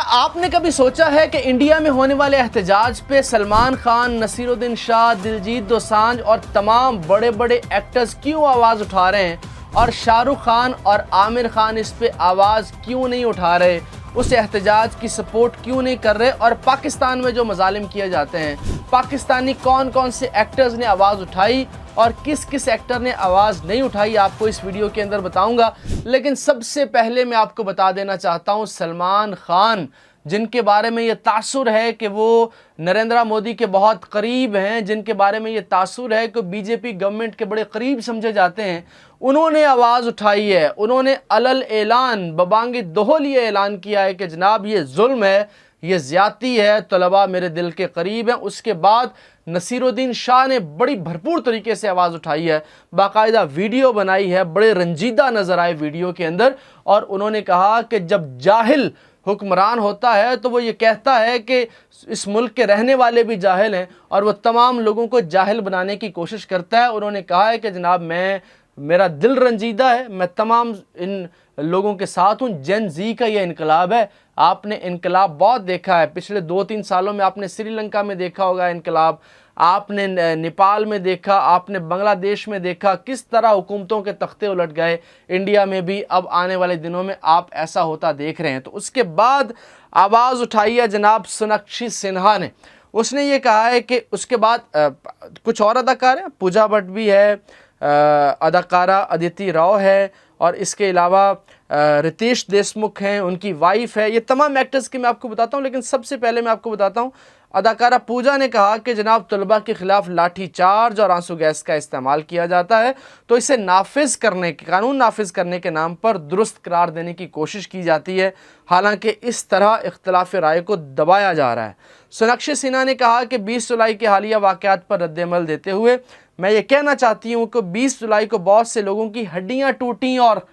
आपने कभी सोचा है कि इंडिया में होने वाले एहतजाज पे सलमान खान, नसीरुद्दीन शाह, दिलजीत दोसांझ और तमाम बड़े बड़े एक्टर्स क्यों आवाज़ उठा रहे हैं और शाहरुख खान और आमिर खान इस पे आवाज़ क्यों नहीं उठा रहे, उस एहतजाज की सपोर्ट क्यों नहीं कर रहे। और पाकिस्तान में जो मजालिम किए जाते हैं, पाकिस्तानी कौन कौन से एक्टर्स ने आवाज़ उठाई और किस किस एक्टर ने आवाज़ नहीं उठाई, आपको इस वीडियो के अंदर बताऊंगा। लेकिन सबसे पहले मैं आपको बता देना चाहता हूं, सलमान खान, जिनके बारे में ये तासुर है कि वो नरेंद्र मोदी के बहुत करीब हैं, जिनके बारे में ये तासुर है कि बीजेपी गवर्नमेंट के बड़े करीब समझे जाते हैं, उन्होंने आवाज़ उठाई है। उन्होंने अलल ऐलान बबांगी दोहल ये ऐलान किया है कि जनाब ये जुल्म है, ये ज़्यादती है, तलबा मेरे दिल के करीब हैं। उसके बाद नसीरुद्दीन शाह ने बड़ी भरपूर तरीके से आवाज़ उठाई है, बाकायदा वीडियो बनाई है, बड़े रंजीदा नज़र आए वीडियो के अंदर। और उन्होंने कहा कि जब जाहिल हुक्मरान होता है तो वो ये कहता है कि इस मुल्क के रहने वाले भी जाहिल हैं, और वो तमाम लोगों को जाहिल बनाने की कोशिश करता है। उन्होंने कहा है कि जनाब मेरा दिल रंजीदा है, मैं तमाम इन लोगों के साथ हूँ। जेन जी का ये इनकलाब है। आपने इनकलाब बहुत देखा है पिछले 2-3 सालों में। आपने श्रीलंका में देखा होगा इनकलाब, आपने नेपाल में देखा, आपने बांग्लादेश में देखा, किस तरह हुकूमतों के तख्ते उलट गए। इंडिया में भी अब आने वाले दिनों में आप ऐसा होता देख रहे हैं। तो उसके बाद आवाज़ उठाई है जनाब सोनाक्षी सिन्हा ने। उसने ये कहा है कि उसके बाद कुछ और अदाकार हैं, पूजा भट्ट भी है, अदाकारा अदिति राव है, और इसके अलावा रितेश देशमुख हैं, उनकी वाइफ है। ये तमाम एक्टर्स की मैं आपको बताता हूँ, लेकिन सबसे पहले मैं आपको बताता हूँ, अदाकारा पूजा ने कहा कि जनाब तलबा के खिलाफ लाठी चार्ज और आंसू गैस का इस्तेमाल किया जाता है, तो इसे नाफिज करने के, कानून नाफिज करने के नाम पर दुरुस्त करार देने की कोशिश की जाती है। हालांकि इस तरह इख्तलाफ राय को दबाया जा रहा है। सोनाक्षी सिन्हा ने कहा कि 20 जुलाई के हालिया वाक़यात पर रद्द-ए-अमल देते हुए मैं ये कहना चाहती हूँ कि 20 जुलाई को बहुत से लोगों की हड्डियाँ टूटी और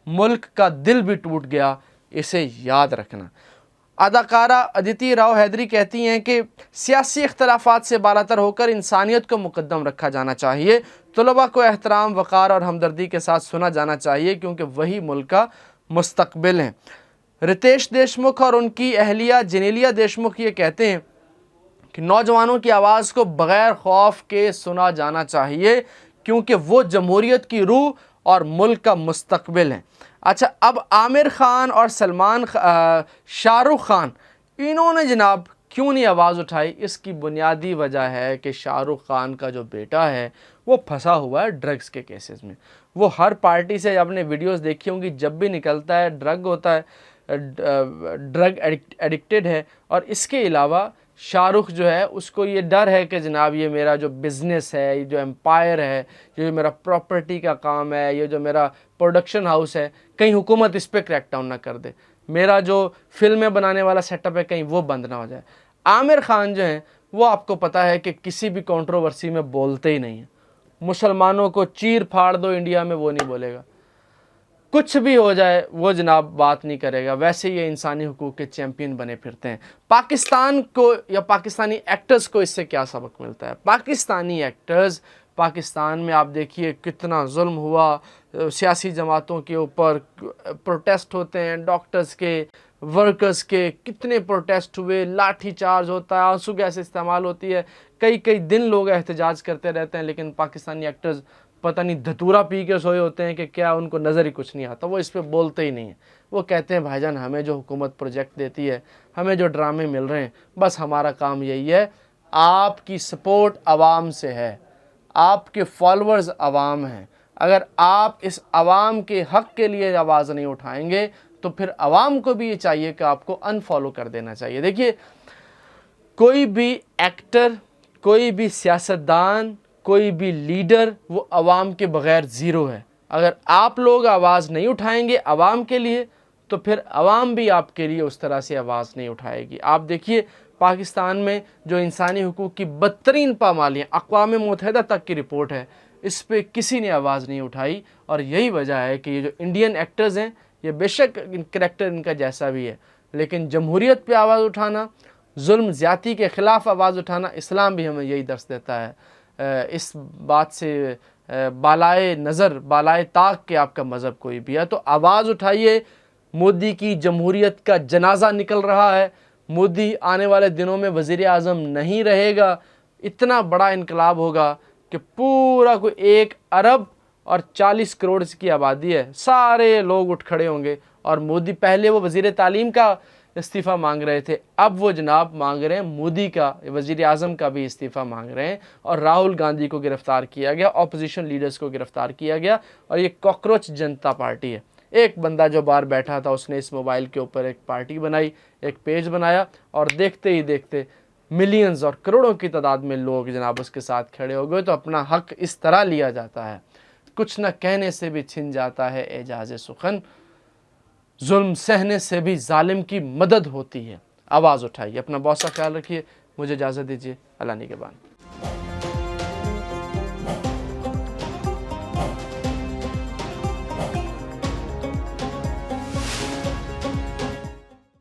मुल्क का दिल भी टूट गया, इसे याद रखना। अदाकारा अदिति राव हैदरी कहती हैं कि सियासी इख्तलाफात से बालातर होकर इंसानियत को मुकद्दम रखा जाना चाहिए। तलबा को एहतराम, वक़ार और हमदर्दी के साथ सुना जाना चाहिए, क्योंकि वही मुल्क का मुस्तकबिल है। रितेश देशमुख और उनकी अहलिया जेनेलिया देशमुख ये कहते हैं कि नौजवानों की आवाज़ को बग़ैर खौफ के सुना जाना चाहिए, क्योंकि वो जमहूरियत की रूह और मुल्क का मुस्तकबिल है। अच्छा, अब आमिर खान और शाहरुख खान, इन्होंने जनाब क्यों नहीं आवाज़ उठाई? इसकी बुनियादी वजह है कि शाहरुख खान का जो बेटा है वो फंसा हुआ है ड्रग्स के केसेस में। वो हर पार्टी से, आपने वीडियोस देखी होंगी, जब भी निकलता है ड्रग होता है, ड्रग एडिक्टेड है। और इसके अलावा शाहरुख जो है उसको ये डर है कि जनाब ये मेरा जो बिज़नेस है, ये जो एम्पायर है, ये जो मेरा प्रॉपर्टी का काम है, ये जो मेरा प्रोडक्शन हाउस है, कहीं हुकूमत इस पर क्रैकडाउन ना कर दे, मेरा जो फिल्में बनाने वाला सेटअप है कहीं वो बंद ना हो जाए। आमिर खान जो हैं वो आपको पता है कि किसी भी कंट्रोवर्सी में बोलते ही नहीं हैं। मुसलमानों को चीर फाड़ दो इंडिया में, वो नहीं बोलेगा। कुछ भी हो जाए वो जनाब बात नहीं करेगा। वैसे ये इंसानी हुकूक के चैम्पियन बने फिरते हैं। पाकिस्तान को या पाकिस्तानी एक्टर्स को इससे क्या सबक मिलता है? पाकिस्तानी एक्टर्स, पाकिस्तान में आप देखिए कितना जुल्म हुआ, सियासी जमातों के ऊपर प्रोटेस्ट होते हैं, डॉक्टर्स के, वर्कर्स के कितने प्रोटेस्ट हुए, लाठी चार्ज होता है, आंसू गैस इस्तेमाल होती है, कई कई दिन लोग एहतजाज करते रहते हैं। लेकिन पाकिस्तानी एक्टर्स पता नहीं धतूरा पी के सोए होते हैं कि क्या, उनको नज़र ही कुछ नहीं आता, वो इस पर बोलते ही नहीं हैं। वो कहते हैं भाईजान हमें जो हुकूमत प्रोजेक्ट देती है, हमें जो ड्रामे मिल रहे हैं, बस हमारा काम यही है। आपकी सपोर्ट आवाम से है, आपके फॉलोअर्स आवाम हैं। अगर आप इस आवाम के हक़ के लिए आवाज़ नहीं उठाएंगे तो फिर आवाम को भी ये चाहिए कि आपको अनफॉलो कर देना चाहिए। देखिए, कोई भी एक्टर, कोई भी सियासतदान, कोई भी लीडर, वो आवाम के बग़ैर ज़ीरो है। अगर आप लोग आवाज़ नहीं उठाएंगे आवाम के लिए तो फिर आवाम भी आपके लिए उस तरह से आवाज़ नहीं उठाएगी। आप देखिए पाकिस्तान में जो इंसानी हुकूक की बदतरीन पामालियाँ, अक़वाम मुत्तहिदा तक की रिपोर्ट है, इस पर किसी ने आवाज़ नहीं उठाई। और यही वजह है कि ये जो इंडियन एक्टर्स हैं, ये बेशक करैक्टर इनका जैसा भी है, लेकिन जमहूरियत पे आवाज़ उठाना, जुल्म ज़्यादती के ख़िलाफ़ आवाज़ उठाना, इस्लाम भी हमें यही दर्स देता है। इस बात से बालाए नज़र, बालाए ताक के आपका मज़हब कोई भी है, तो आवाज़ उठाइए, मोदी की जमहूरियत का जनाजा निकल रहा है, मोदी आने वाले दिनों में वज़ीर आज़म नहीं रहेगा। इतना बड़ा इनकलाब होगा कि पूरा कोई 1 अरब और 40 करोड़ की आबादी है, सारे लोग उठ खड़े होंगे। और मोदी, पहले वो वज़ीर तालीम का इस्तीफ़ा मांग रहे थे, अब वो जनाब मांग रहे हैं मोदी का, वज़ीर आज़म का भी इस्तीफ़ा मांग रहे हैं। और राहुल गांधी को गिरफ़्तार किया गया, अपोजिशन लीडर्स को गिरफ़्तार किया गया। और ये कॉकरोच जनता पार्टी है। एक बंदा जो बाहर बैठा था उसने इस मोबाइल के ऊपर एक पार्टी बनाई, एक पेज बनाया, और देखते ही देखते मिलियंस और करोड़ों की तादाद में लोग जनाब उसके साथ खड़े हो गए। तो अपना हक इस तरह लिया जाता है, कुछ न कहने से भी छिन जाता है एजाज़ सुखन, जुल्म सहने से भी जालिम की मदद होती है। आवाज़ उठाइए, अपना बहुत सा ख्याल रखिए, मुझे इजाज़त दीजिए, अल्लाह निगहबान।